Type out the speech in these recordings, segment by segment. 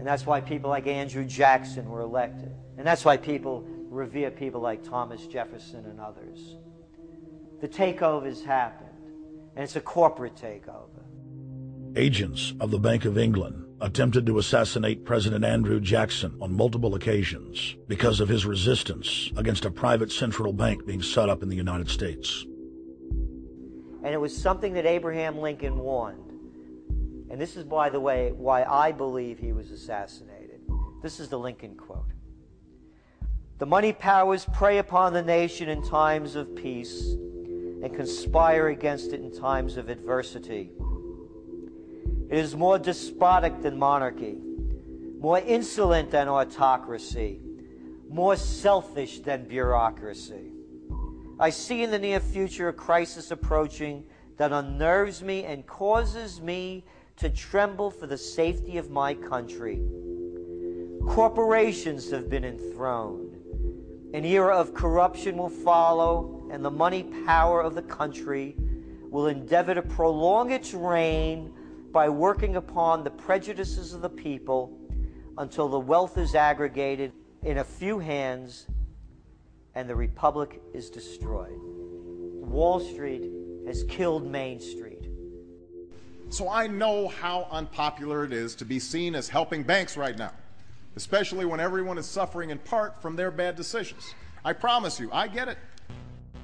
And that's why people like Andrew Jackson were elected. And that's why people revere people like Thomas Jefferson and others. The takeovers happened, and it's a corporate takeover. Agents of the Bank of England attempted to assassinate President Andrew Jackson on multiple occasions because of his resistance against a private central bank being set up in the United States. And it was something that Abraham Lincoln warned. And this is, by the way, why I believe he was assassinated. This is the Lincoln quote. The money powers prey upon the nation in times of peace and conspire against it in times of adversity. It is more despotic than monarchy, more insolent than autocracy, more selfish than bureaucracy. I see in the near future a crisis approaching that unnerves me and causes me to tremble for the safety of my country. Corporations have been enthroned. An era of corruption will follow, and the money power of the country will endeavor to prolong its reign by working upon the prejudices of the people until the wealth is aggregated in a few hands and the republic is destroyed. Wall Street has killed Main Street. So I know how unpopular it is to be seen as helping banks right now, especially when everyone is suffering in part from their bad decisions. I promise you, I get it.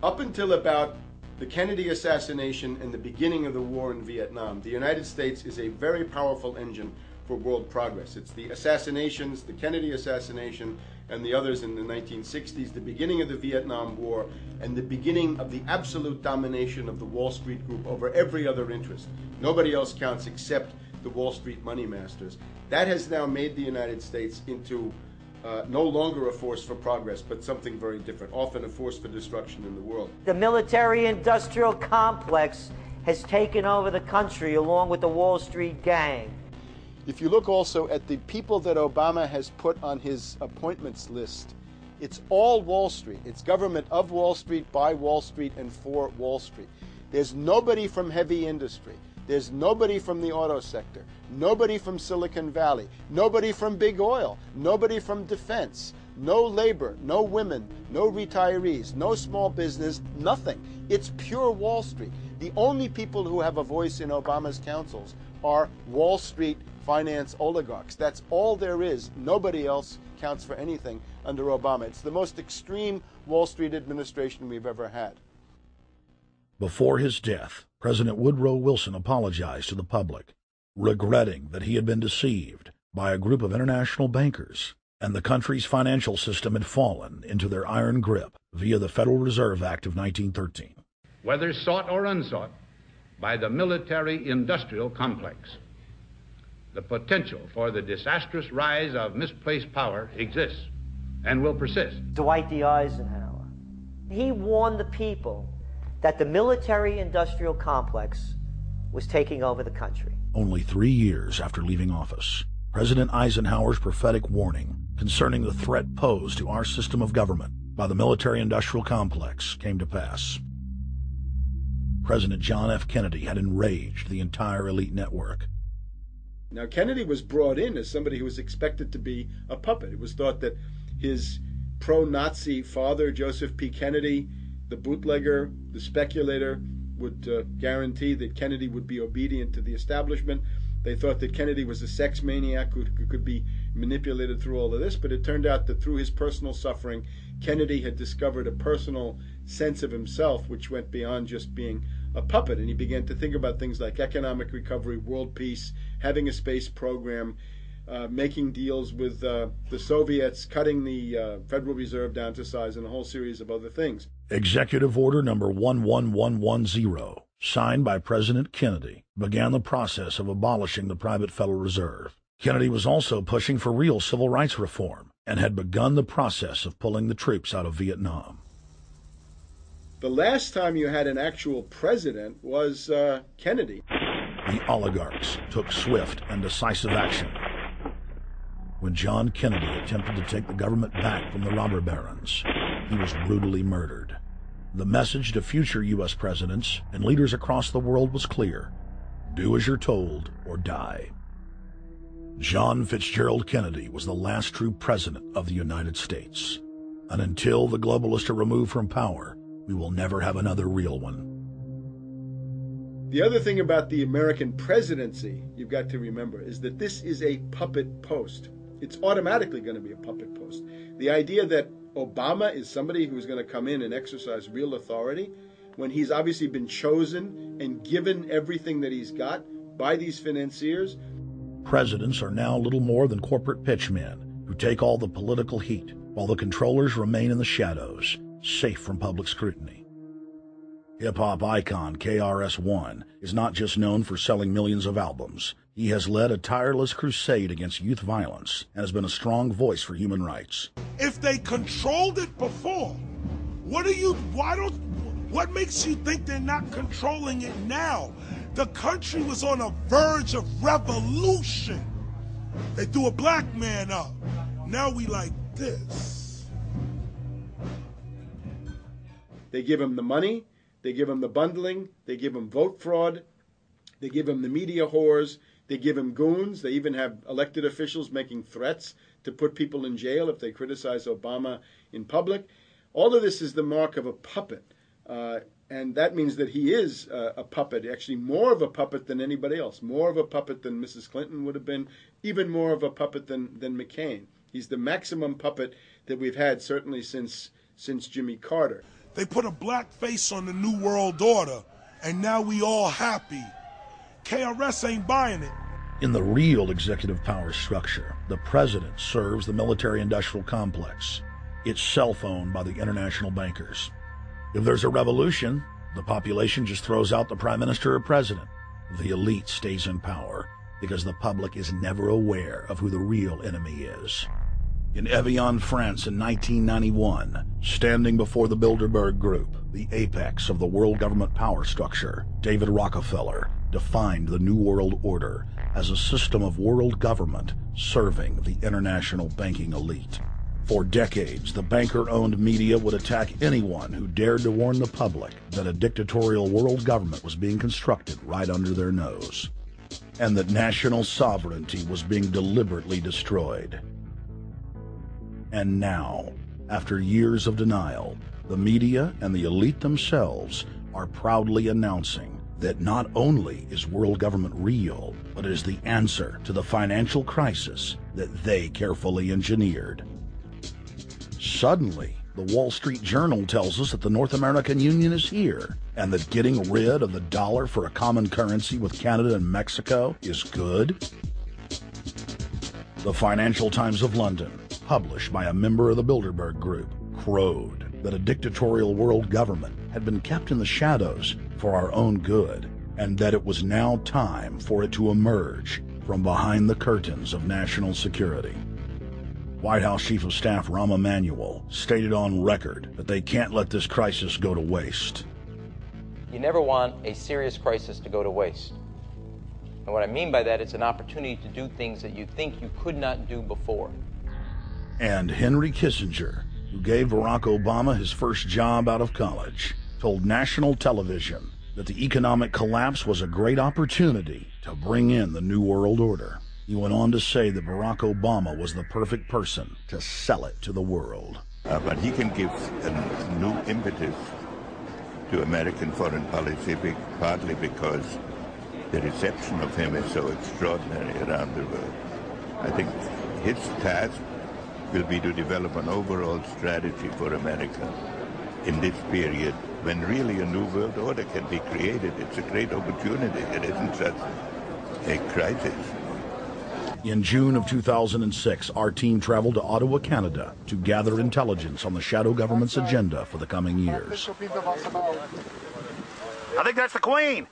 Up until about the Kennedy assassination and the beginning of the war in Vietnam, the United States is a very powerful engine for world progress. It's the assassinations, the Kennedy assassination, and the others in the 1960s, the beginning of the Vietnam War, and the beginning of the absolute domination of the Wall Street Group over every other interest. Nobody else counts except the Wall Street money masters. That has now made the United States into no longer a force for progress, but something very different, often a force for destruction in the world. The military-industrial complex has taken over the country along with the Wall Street gang. If you look also at the people that Obama has put on his appointments list, it's all Wall Street. It's government of Wall Street, by Wall Street, and for Wall Street. There's nobody from heavy industry. There's nobody from the auto sector, nobody from Silicon Valley, nobody from big oil, nobody from defense, no labor, no women, no retirees, no small business, nothing. It's pure Wall Street. The only people who have a voice in Obama's councils are Wall Street finance oligarchs. That's all there is. Nobody else counts for anything under Obama. It's the most extreme Wall Street administration we've ever had. Before his death, President Woodrow Wilson apologized to the public, regretting that he had been deceived by a group of international bankers and the country's financial system had fallen into their iron grip via the Federal Reserve Act of 1913. Whether sought or unsought by the military-industrial complex, the potential for the disastrous rise of misplaced power exists and will persist. Dwight D. Eisenhower, he warned the people that the military-industrial complex was taking over the country. Only 3 years after leaving office, President Eisenhower's prophetic warning concerning the threat posed to our system of government by the military-industrial complex came to pass. President John F. Kennedy had enraged the entire elite network. Now, Kennedy was brought in as somebody who was expected to be a puppet. It was thought that his pro-Nazi father, Joseph P. Kennedy, the bootlegger, the speculator, would guarantee that Kennedy would be obedient to the establishment. They thought that Kennedy was a sex maniac who could be manipulated through all of this, but it turned out that through his personal suffering, Kennedy had discovered a personal sense of himself which went beyond just being a puppet, and he began to think about things like economic recovery, world peace, having a space program, making deals with the Soviets, cutting the Federal Reserve down to size, and a whole series of other things. Executive Order number 11110, signed by President Kennedy, began the process of abolishing the private Federal Reserve. Kennedy was also pushing for real civil rights reform and had begun the process of pulling the troops out of Vietnam. The last time you had an actual president was Kennedy. The oligarchs took swift and decisive action. When John Kennedy attempted to take the government back from the robber barons, he was brutally murdered. The message to future U.S. presidents and leaders across the world was clear: do as you're told or die. John Fitzgerald Kennedy was the last true president of the United States. And until the globalists are removed from power, we will never have another real one. The other thing about the American presidency you've got to remember is that this is a puppet post. It's automatically going to be a puppet post. The idea that Obama is somebody who's going to come in and exercise real authority when he's obviously been chosen and given everything that he's got by these financiers. Presidents are now little more than corporate pitchmen who take all the political heat, while the controllers remain in the shadows, safe from public scrutiny. Hip-hop icon KRS-One is not just known for selling millions of albums. He has led a tireless crusade against youth violence and has been a strong voice for human rights. If they controlled it before, what makes you think they're not controlling it now? The country was on a verge of revolution. They threw a black man up. Now we like this. They give him the money, they give him the bundling, they give him vote fraud, they give him the media whores, they give him goons. They even have elected officials making threats to put people in jail if they criticize Obama in public. All of this is the mark of a puppet. And that means that he is a puppet, actually more of a puppet than anybody else, more of a puppet than Mrs. Clinton would have been, even more of a puppet than McCain. He's the maximum puppet that we've had certainly since Jimmy Carter. They put a black face on the New World Order, and now we all happy. KRS ain't buying it. In the real executive power structure, the president serves the military-industrial complex, itself owned by the international bankers. If there's a revolution, the population just throws out the prime minister or president. The elite stays in power because the public is never aware of who the real enemy is. In Evian, France in 1991, standing before the Bilderberg Group, the apex of the world government power structure, David Rockefeller defined the New World Order as a system of world government serving the international banking elite. For decades, the banker-owned media would attack anyone who dared to warn the public that a dictatorial world government was being constructed right under their nose, and that national sovereignty was being deliberately destroyed. And now, after years of denial, the media and the elite themselves are proudly announcing that not only is world government real, but it is the answer to the financial crisis that they carefully engineered. Suddenly, the Wall Street Journal tells us that the North American Union is here, and that getting rid of the dollar for a common currency with Canada and Mexico is good. The Financial Times of London, published by a member of the Bilderberg Group, crowed that a dictatorial world government had been kept in the shadows for our own good, and that it was now time for it to emerge from behind the curtains of national security. White House Chief of Staff Rahm Emanuel stated on record that they can't let this crisis go to waste. You never want a serious crisis to go to waste. And what I mean by that, it's an opportunity to do things that you think you could not do before. And Henry Kissinger, who gave Barack Obama his first job out of college, told national television that the economic collapse was a great opportunity to bring in the New World Order. He went on to say that Barack Obama was the perfect person to sell it to the world. But he can give a new impetus to American foreign policy, partly because the reception of him is so extraordinary around the world. I think his task will be to develop an overall strategy for America in this period when really a new world order can be created. It's a great opportunity. It isn't just a crisis. In June of 2006, our team traveled to Ottawa, Canada, to gather intelligence on the shadow government's agenda for the coming years. I think that's the Queen.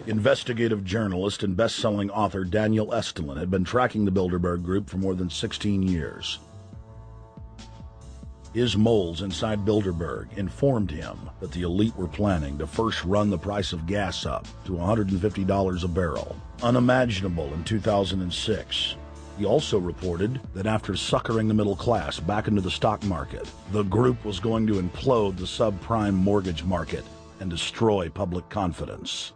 Investigative journalist and best-selling author Daniel Estulin had been tracking the Bilderberg Group for more than 16 years. His moles inside Bilderberg informed him that the elite were planning to first run the price of gas up to $150 a barrel, unimaginable in 2006. He also reported that after suckering the middle class back into the stock market, the group was going to implode the subprime mortgage market and destroy public confidence.